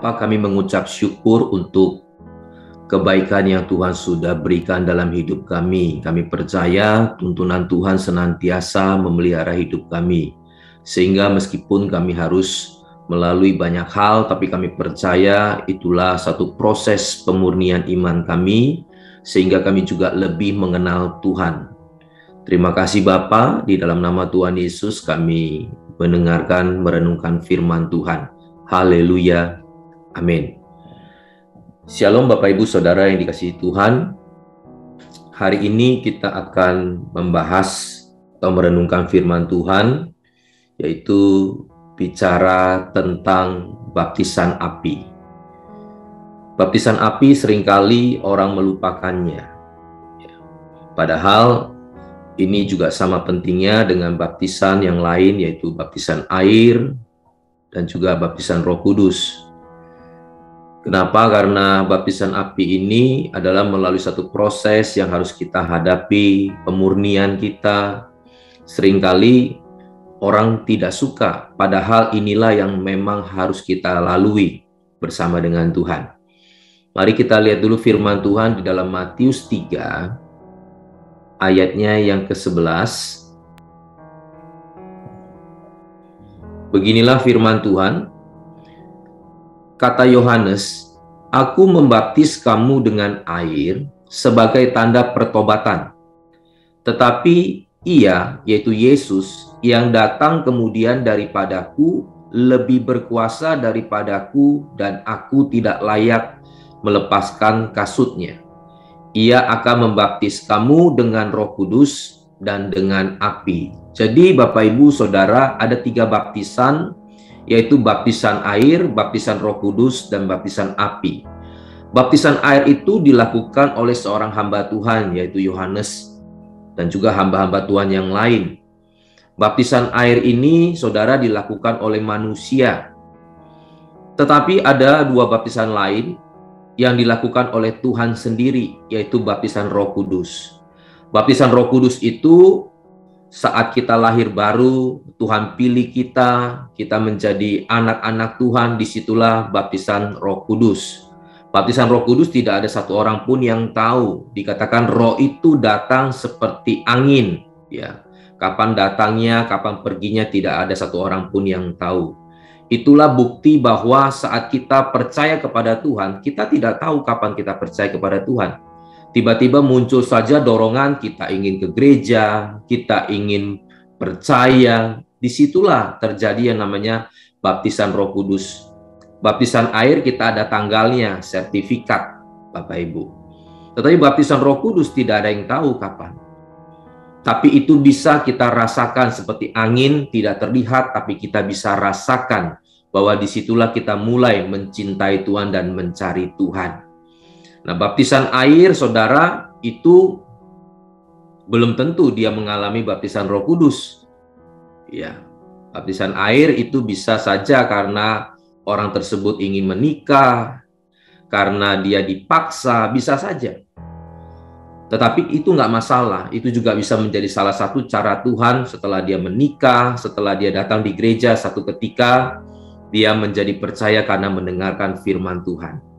Bapa, kami mengucap syukur untuk kebaikan yang Tuhan sudah berikan dalam hidup kami. Kami percaya tuntunan Tuhan senantiasa memelihara hidup kami. Sehingga meskipun kami harus melalui banyak hal, tapi kami percaya itulah satu proses pemurnian iman kami, sehingga kami juga lebih mengenal Tuhan. Terima kasih Bapa, di dalam nama Tuhan Yesus kami mendengarkan, merenungkan firman Tuhan. Haleluya. Amin. Shalom Bapak Ibu Saudara yang dikasihi Tuhan. Hari ini kita akan membahas atau merenungkan firman Tuhan, yaitu bicara tentang baptisan api. Baptisan api seringkali orang melupakannya. Padahal ini juga sama pentingnya dengan baptisan yang lain, yaitu baptisan air dan juga baptisan Roh Kudus. Kenapa? Karena baptisan api ini adalah melalui satu proses yang harus kita hadapi, pemurnian kita. Seringkali orang tidak suka, padahal inilah yang memang harus kita lalui bersama dengan Tuhan. Mari kita lihat dulu firman Tuhan di dalam Matius 3, ayatnya yang ke-11. Beginilah firman Tuhan. Kata Yohanes, "Aku membaptis kamu dengan air sebagai tanda pertobatan. Tetapi Ia, yaitu Yesus, yang datang kemudian daripadaku, lebih berkuasa daripadaku, dan aku tidak layak melepaskan kasutnya. Ia akan membaptis kamu dengan Roh Kudus dan dengan api." Jadi Bapak Ibu Saudara, ada 3 baptisan, yaitu baptisan air, baptisan Roh Kudus, dan baptisan api. Baptisan air itu dilakukan oleh seorang hamba Tuhan, yaitu Yohanes, dan juga hamba-hamba Tuhan yang lain. Baptisan air ini, saudara, dilakukan oleh manusia. Tetapi ada 2 baptisan lain yang dilakukan oleh Tuhan sendiri, yaitu baptisan Roh Kudus. Baptisan Roh Kudus itu saat kita lahir baru, Tuhan pilih kita menjadi anak-anak Tuhan, disitulah baptisan Roh Kudus. Baptisan Roh Kudus tidak ada satu orang pun yang tahu. Dikatakan roh itu datang seperti angin. Ya, kapan datangnya, kapan perginya, tidak ada satu orang pun yang tahu. Itulah bukti bahwa saat kita percaya kepada Tuhan, kita tidak tahu kapan kita percaya kepada Tuhan. Tiba-tiba muncul saja dorongan, kita ingin ke gereja, kita ingin percaya. Disitulah terjadi yang namanya baptisan Roh Kudus. Baptisan air kita ada tanggalnya, sertifikat, Bapak Ibu. Tetapi baptisan Roh Kudus tidak ada yang tahu kapan. Tapi itu bisa kita rasakan seperti angin, tidak terlihat, tapi kita bisa rasakan bahwa disitulah kita mulai mencintai Tuhan dan mencari Tuhan. Nah, baptisan air, saudara, itu belum tentu dia mengalami baptisan Roh Kudus. Ya, baptisan air itu bisa saja karena orang tersebut ingin menikah, karena dia dipaksa, bisa saja. Tetapi itu nggak masalah, itu juga bisa menjadi salah satu cara Tuhan setelah dia menikah, setelah dia datang di gereja, satu ketika dia menjadi percaya karena mendengarkan firman Tuhan.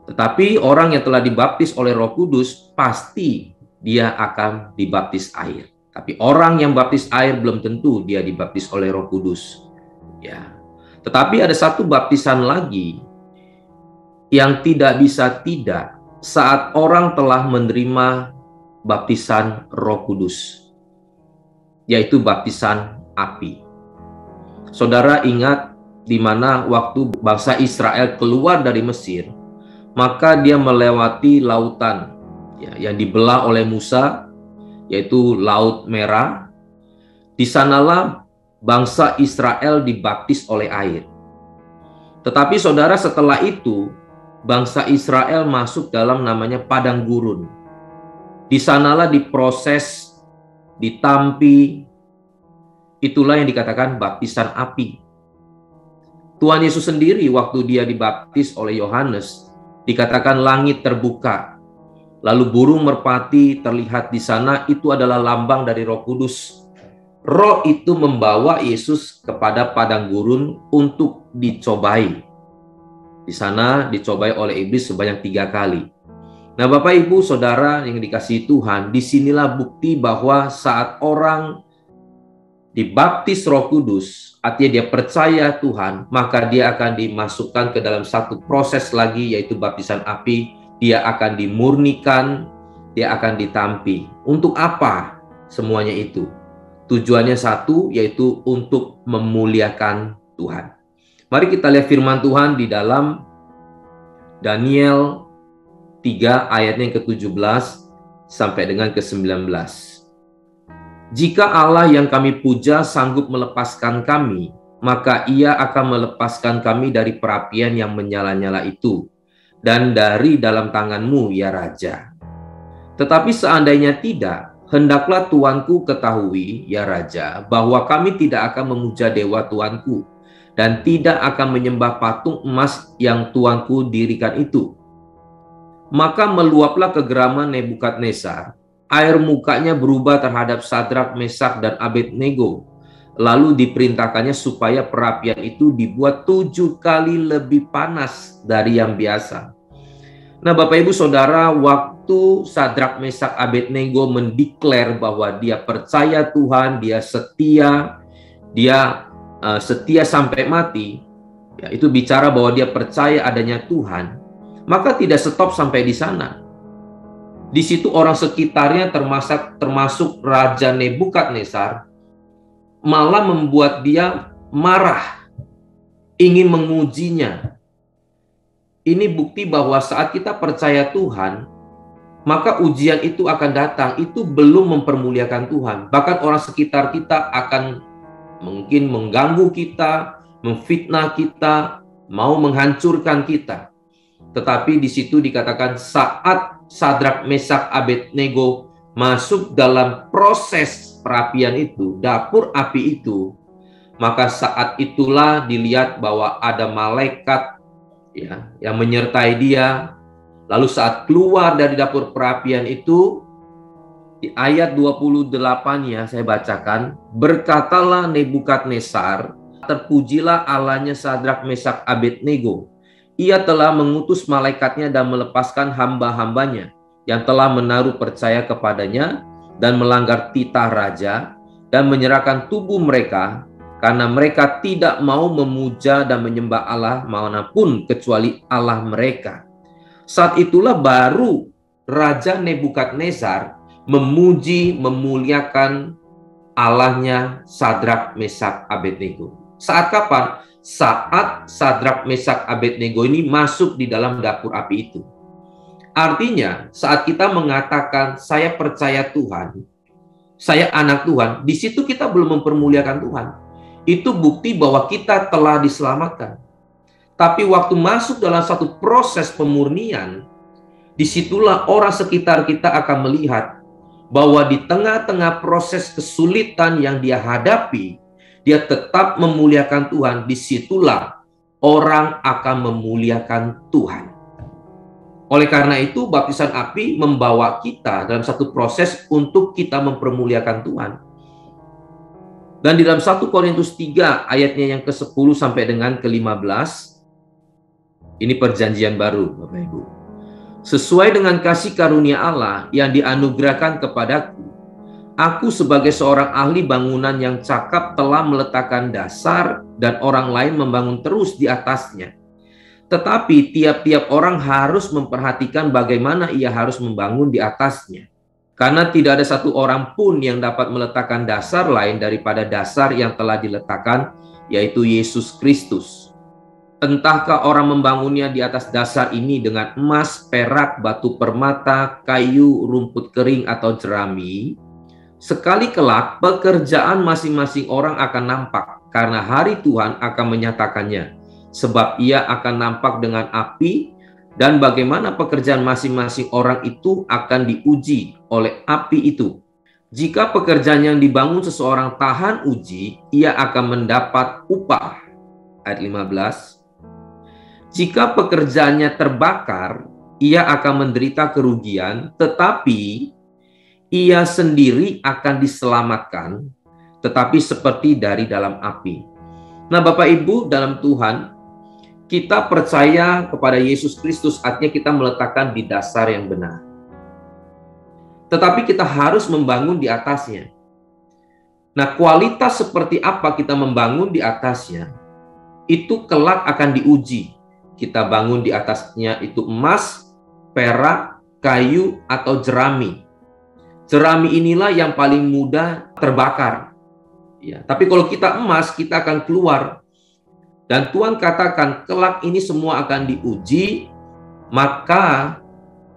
Tetapi orang yang telah dibaptis oleh Roh Kudus, pasti dia akan dibaptis air. Tapi orang yang baptis air belum tentu dia dibaptis oleh Roh Kudus. Ya. Tetapi ada satu baptisan lagi yang tidak bisa tidak saat orang telah menerima baptisan Roh Kudus, yaitu baptisan api. Saudara ingat di mana waktu bangsa Israel keluar dari Mesir, maka dia melewati lautan yang dibelah oleh Musa, yaitu Laut Merah. Di sanalah bangsa Israel dibaptis oleh air. Tetapi saudara, setelah itu bangsa Israel masuk dalam namanya padang gurun. Di sanalah diproses, ditampi. Itulah yang dikatakan baptisan api. Tuhan Yesus sendiri waktu dia dibaptis oleh Yohanes, dikatakan langit terbuka. Lalu burung merpati terlihat di sana, itu adalah lambang dari Roh Kudus. Roh itu membawa Yesus kepada padang gurun untuk dicobai. Di sana dicobai oleh iblis sebanyak 3 kali. Nah, Bapak Ibu Saudara yang dikasihi Tuhan, disinilah bukti bahwa saat orang dibaptis Roh Kudus, artinya dia percaya Tuhan, maka dia akan dimasukkan ke dalam satu proses lagi, yaitu baptisan api. Dia akan dimurnikan, dia akan ditampi. Untuk apa semuanya itu? Tujuannya satu, yaitu untuk memuliakan Tuhan. Mari kita lihat firman Tuhan di dalam Daniel 3 ayatnya yang ke-17 sampai dengan ke-19. Jika Allah yang kami puja sanggup melepaskan kami, maka Ia akan melepaskan kami dari perapian yang menyala-nyala itu, dan dari dalam tanganmu, ya Raja. Tetapi seandainya tidak, hendaklah Tuanku ketahui, ya Raja, bahwa kami tidak akan memuja dewa Tuanku, dan tidak akan menyembah patung emas yang Tuanku dirikan itu. Maka meluaplah kegeraman Nebukadnezar, air mukanya berubah terhadap Sadrak, Mesak, dan Abednego. Lalu diperintahkannya supaya perapian itu dibuat 7 kali lebih panas dari yang biasa. Nah, Bapak Ibu Saudara, waktu Sadrak, Mesak, Abednego mendeklar bahwa dia percaya Tuhan, dia setia sampai mati, ya, itu bicara bahwa dia percaya adanya Tuhan, maka tidak stop sampai di sana. Di situ orang sekitarnya termasuk Raja Nebukadnezar malah membuat dia marah, ingin mengujinya. Ini bukti bahwa saat kita percaya Tuhan, maka ujian itu akan datang. Itu belum mempermuliakan Tuhan. Bahkan orang sekitar kita akan mungkin mengganggu kita, memfitnah kita, mau menghancurkan kita. Tetapi di situ dikatakan saat Sadrak, Mesak, Abednego masuk dalam proses perapian itu, dapur api itu, maka saat itulah dilihat bahwa ada malaikat, ya, yang menyertai dia. Lalu saat keluar dari dapur perapian itu, di ayat 28-nya saya bacakan, berkatalah Nebukadnezar, terpujilah Allahnya Sadrak, Mesak, Abednego. Ia telah mengutus malaikatnya dan melepaskan hamba-hambanya yang telah menaruh percaya kepadanya dan melanggar titah raja dan menyerahkan tubuh mereka karena mereka tidak mau memuja dan menyembah Allah manapun kecuali Allah mereka. Saat itulah baru Raja Nebukadnezar memuji, memuliakan Allahnya Sadrak, Mesak, Abednego. Saat kapan? Saat Sadrak, Mesak, Abednego ini masuk di dalam dapur api itu. Artinya, saat kita mengatakan saya percaya Tuhan, saya anak Tuhan, di situ kita belum mempermuliakan Tuhan. Itu bukti bahwa kita telah diselamatkan. Tapi waktu masuk dalam satu proses pemurnian, disitulah orang sekitar kita akan melihat bahwa di tengah-tengah proses kesulitan yang dia hadapi, dia tetap memuliakan Tuhan. Disitulah orang akan memuliakan Tuhan. Oleh karena itu, baptisan api membawa kita dalam satu proses untuk kita mempermuliakan Tuhan. Dan di dalam 1 Korintus 3 ayatnya yang ke-10 sampai dengan ke-15, ini perjanjian baru, Bapak Ibu. Sesuai dengan kasih karunia Allah yang dianugerahkan kepadaku, aku sebagai seorang ahli bangunan yang cakap telah meletakkan dasar dan orang lain membangun terus di atasnya. Tetapi tiap-tiap orang harus memperhatikan bagaimana ia harus membangun di atasnya. Karena tidak ada satu orang pun yang dapat meletakkan dasar lain daripada dasar yang telah diletakkan, yaitu Yesus Kristus. Entahkah orang membangunnya di atas dasar ini dengan emas, perak, batu permata, kayu, rumput kering, atau jerami, sekali kelak pekerjaan masing-masing orang akan nampak, karena hari Tuhan akan menyatakannya, sebab ia akan nampak dengan api, dan bagaimana pekerjaan masing-masing orang itu akan diuji oleh api itu. Jika pekerjaan yang dibangun seseorang tahan uji, ia akan mendapat upah. Ayat 15. Jika pekerjaannya terbakar, ia akan menderita kerugian, tetapi ia sendiri akan diselamatkan, tetapi seperti dari dalam api. Nah, Bapak Ibu dalam Tuhan, kita percaya kepada Yesus Kristus, artinya kita meletakkan di dasar yang benar. Tetapi kita harus membangun di atasnya. Nah, kualitas seperti apa kita membangun di atasnya, itu kelak akan diuji. Kita bangun di atasnya itu emas, perak, kayu, atau jerami. Jerami inilah yang paling mudah terbakar. Ya, tapi kalau kita emas, kita akan keluar. Dan Tuhan katakan, kelak ini semua akan diuji, maka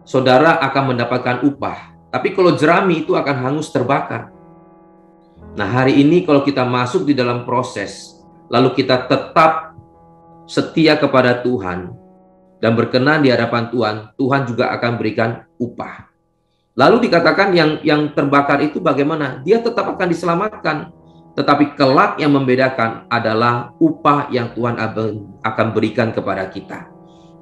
saudara akan mendapatkan upah. Tapi kalau jerami itu akan hangus terbakar. Nah, hari ini kalau kita masuk di dalam proses, lalu kita tetap setia kepada Tuhan dan berkenan di hadapan Tuhan, Tuhan juga akan berikan upah. Lalu dikatakan yang terbakar itu bagaimana? Dia tetap akan diselamatkan. Tetapi kelak yang membedakan adalah upah yang Tuhan akan berikan kepada kita.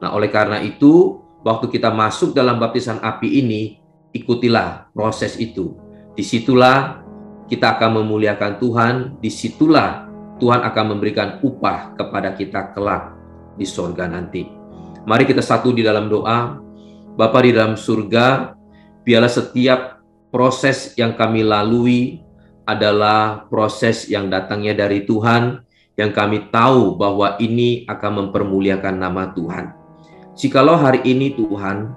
Nah, oleh karena itu, waktu kita masuk dalam baptisan api ini, ikutilah proses itu. Disitulah kita akan memuliakan Tuhan, disitulah Tuhan akan memberikan upah kepada kita kelak di surga nanti. Mari kita satu di dalam doa. Bapa di dalam surga, biarlah setiap proses yang kami lalui adalah proses yang datangnya dari Tuhan, yang kami tahu bahwa ini akan mempermuliakan nama Tuhan. Jikalau hari ini Tuhan,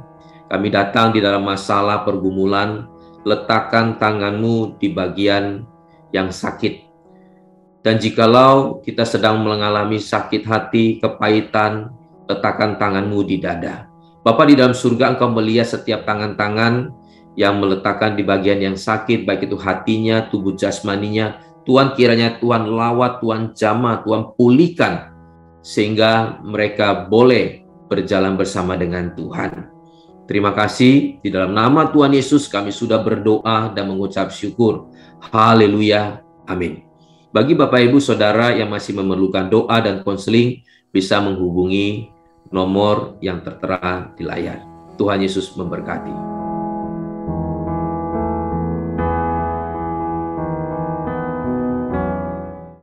kami datang di dalam masalah pergumulan, letakkan tangan-Mu di bagian yang sakit. Dan jikalau kita sedang mengalami sakit hati, kepahitan, letakkan tangan-Mu di dada. Bapa di dalam surga, Engkau melihat setiap tangan-tangan yang meletakkan di bagian yang sakit, baik itu hatinya, tubuh jasmaninya. Tuhan, kiranya Tuhan lawat, Tuhan jamah, Tuhan pulihkan, sehingga mereka boleh berjalan bersama dengan Tuhan. Terima kasih, di dalam nama Tuhan Yesus kami sudah berdoa dan mengucap syukur. Haleluya, amin. Bagi Bapak Ibu Saudara yang masih memerlukan doa dan konseling, bisa menghubungi nomor yang tertera di layar. Tuhan Yesus memberkati.